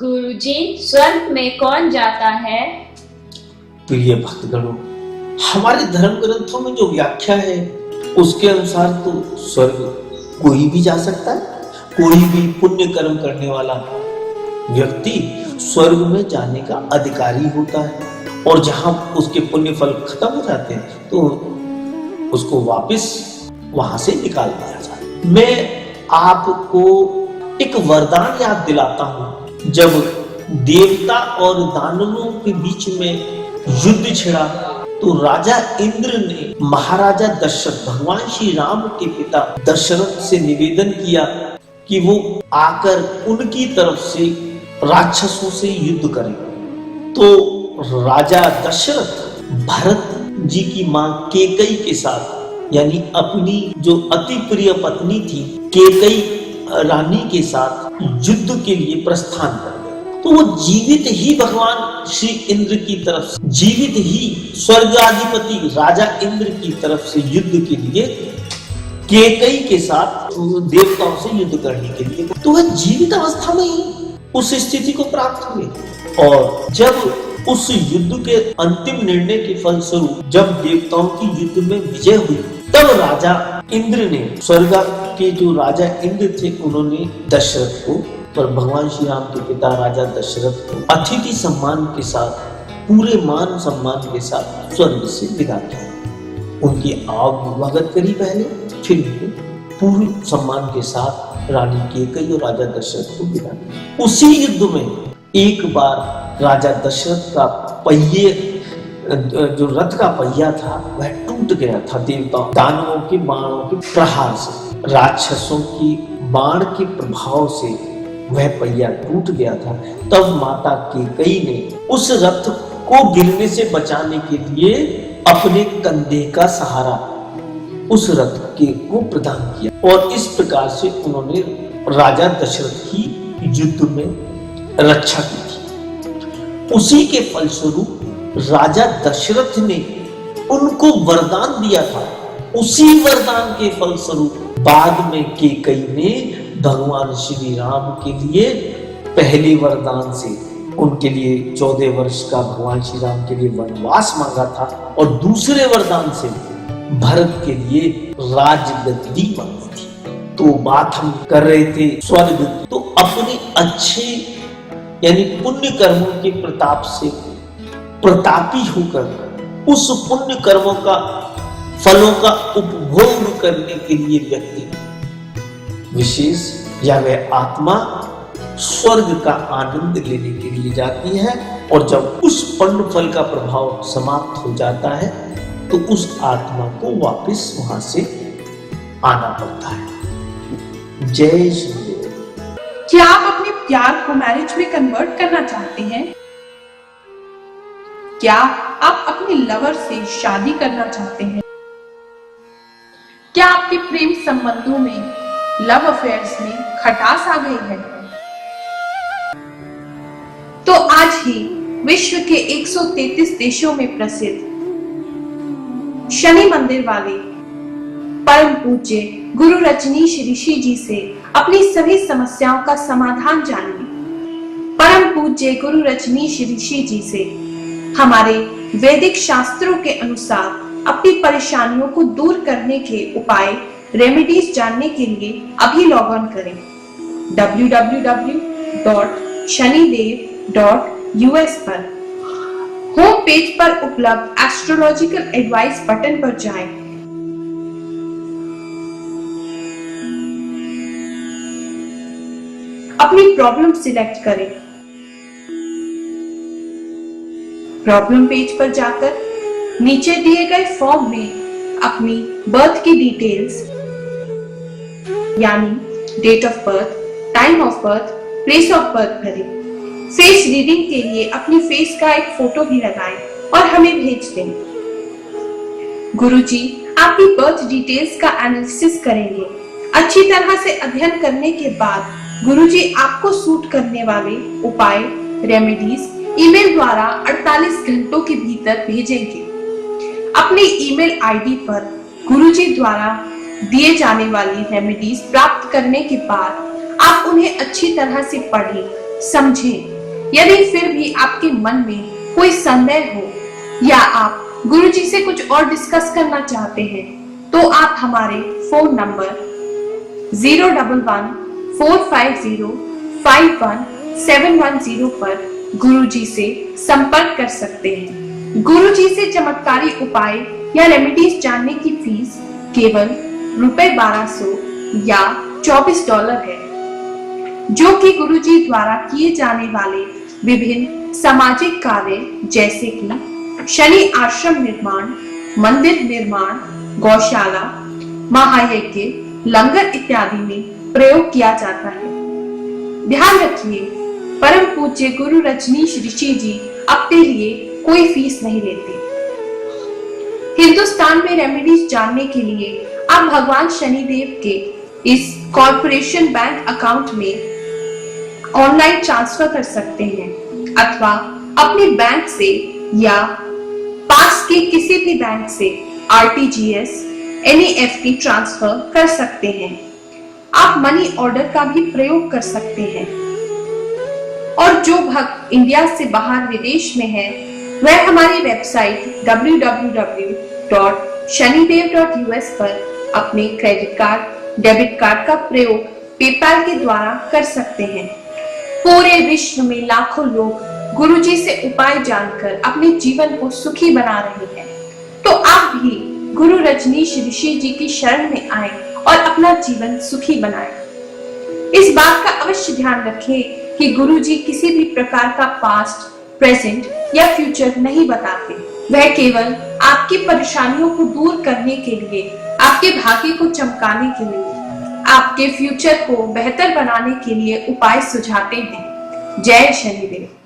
गुरुजी, स्वर्ग में कौन जाता है? प्रिय भक्तगणों, हमारे धर्म ग्रंथों में जो व्याख्या है उसके अनुसार तो स्वर्ग कोई भी जा सकता है। कोई भी पुण्य कर्म करने वाला व्यक्ति स्वर्ग में जाने का अधिकारी होता है, और जहां उसके पुण्य फल खत्म हो जाते हैं तो उसको वापस वहां से निकाल दिया जाता है। मैं आपको एक वरदान याद दिलाता हूं। जब देवता और दानवों के बीच में युद्ध छिड़ा तो राजा इंद्र ने महाराजा दशरथ, भगवान श्री राम के पिता दशरथ से निवेदन किया कि वो आकर उनकी तरफ से राक्षसों से युद्ध करें। तो राजा दशरथ भरत जी की मां केकई के साथ, यानी अपनी जो अति प्रिय पत्नी थी केकई रानी के साथ युद्ध के लिए प्रस्थान कर गए। तो वो जीवित ही भगवान श्री इंद्र की तरफ से, जीवित ही स्वर्गाधिपति राजा इंद्र की तरफ से युद्ध के लिए केकई के साथ देवताओं से युद्ध करने के लिए, तो वह जीवित अवस्था में ही उस स्थिति को प्राप्त हुए। और जब उस युद्ध के अंतिम निर्णय के फलस्वरूप जब देवताओं की युद्ध में विजय हुई, तब राजा इंद्र ने, स्वर्ग के जो राजा इंद्र थे, उन्होंने दशरथ को, पर भगवान श्री राम के पिता राजा दशरथ को अतिथि सम्मान के साथ, पूरे मान सम्मान के साथ स्वर्ग से विदा किया। उनकी आवागमन करी पहले, फिर उनको पूरे सम्मान के साथ रानी केकई और राजा दशरथ को विदा किया। उसी युद्ध में एक बार राजा दशरथ का पहिए, जो रथ का पहिया था, वह टूट गया था देवताओं दानवों के बाणों के प्रहार से। राक्षसों की बाण के प्रभाव से वह पहिया टूट गया था। तब माता केकई ने उस रथ को गिरने से बचाने के लिए अपने कंधे का सहारा उस रथ के को प्रदान किया, और इस प्रकार से उन्होंने राजा दशरथ की युद्ध में रक्षा की थी। उसी के फलस्वरूप राजा दशरथ ने उनको वरदान दिया था। उसी वरदान के फलस्वरूप बाद में केकई ने भगवान श्री राम के लिए पहले वरदान से उनके लिए 14 वर्ष का भगवान श्री राम के लिए वनवास मांगा था, और दूसरे वरदान से भरत के लिए राजगद्दी मांगी थी। तो बात हम कर रहे थे स्वर्ग, तो अपने अच्छे यानी पुण्य कर्मों के प्रताप से प्रतापी होकर उस पुण्य कर्मों का फलों का उपभोग करने के लिए व्यक्ति विशेष या वह आत्मा स्वर्ग का आनंद लेने के लिए जाती है, और जब उस पुण्य फल का प्रभाव समाप्त हो जाता है तो उस आत्मा को वापस वहां से आना पड़ता है। जय श्री देव। क्या आप अपने प्यार को मैरिज में कन्वर्ट करना चाहते हैं? क्या आप अपने लवर से शादी करना चाहते हैं? क्या आपके प्रेम संबंधों में, लव अफेयर्स में खटास आ गई है? तो आज ही विश्व के 133 देशों में प्रसिद्ध शनि मंदिर वाले परम पूज्य गुरु रजनीश ऋषि जी से अपनी सभी समस्याओं का समाधान जानिए। परम पूज्य गुरु रजनीश ऋषि जी से हमारे वैदिक शास्त्रों के अनुसार अपनी परेशानियों को दूर करने के उपाय, रेमेडीज जानने के लिए अभी लॉग ऑन करें www.shanidev.us पर। होम पेज पर उपलब्ध एस्ट्रोलॉजिकल एडवाइस बटन पर जाएं। अपनी प्रॉब्लम सिलेक्ट करें। प्रॉब्लम पेज पर जाकर नीचे दिए गए फॉर्म में अपनी बर्थ की डिटेल्स यानी date of birth, time of birth, place of birth भरें। फेस रीडिंग के लिए अपनी फेस का एक फोटो भी लगाएं और हमें भेज दें। गुरुजी आपकी बर्थ डिटेल्स का एनालिसिस करेंगे। अच्छी तरह से अध्ययन करने के बाद गुरुजी आपको सूट करने वाले उपाय, रेमेडीज ईमेल द्वारा 48 घंटों के भीतर भेजेंगे। अपने ईमेल आईडी पर गुरुजी द्वारा दिए जाने वाली रेमेडीज प्राप्त करने के बाद आप उन्हें अच्छी तरह से पढ़ें, समझें। यदि फिर भी आपके मन में कोई संदेह हो या आप गुरुजी से कुछ और डिस्कस करना चाहते हैं तो आप हमारे फोन नंबर 011-450-51710 पर गुरुजी से संपर्क कर सकते हैं। गुरुजी से चमत्कारी उपाय या रेमेडीज जानने की फीस केवल ₹1200 या $24 है, जो कि गुरुजी द्वारा किए जाने वाले विभिन्न सामाजिक कार्य जैसे कि शनि आश्रम निर्माण, मंदिर निर्माण, गौशाला, महायज्ञ, लंगर इत्यादि में प्रयोग किया जाता है। ध्यान रखिए, परम पूज्य गुरु रजनीश ऋषि जी अपने लिए कोई फीस नहीं लेते। हिंदुस्तान में रेमेडीज जानने के लिए आप भगवान शनिदेव के इस कॉर्पोरेशन बैंक अकाउंट में ऑनलाइन ट्रांसफर कर सकते हैं अथवा अपने बैंक से या पास के किसी भी बैंक से RTGS, NEFT ट्रांसफर कर सकते हैं। आप मनी ऑर्डर का भी प्रयोग कर सकते हैं। और जो भक्त इंडिया से बाहर विदेश में है, वह हमारी वेबसाइट www.shanidev.us पर अपने क्रेडिट कार्ड, डेबिट कार्ड का प्रयोग पेपैल के द्वारा कर सकते हैं। पूरे विश्व में लाखों लोग गुरुजी से उपाय जानकर अपने जीवन को सुखी बना रहे हैं। तो आप भी गुरु रजनीश ऋषि जी की शरण में आए और अपना जीवन सुखी बनाएं। इस बात का अवश्य ध्यान रखें कि गुरुजी किसी भी प्रकार का पास्ट, प्रेजेंट या फ्यूचर नहीं बताते। वह केवल आपकी परेशानियों को दूर करने के लिए, आपके भाग्य को चमकाने के लिए, आपके फ्यूचर को बेहतर बनाने के लिए उपाय सुझाते हैं। जय शनिदेव।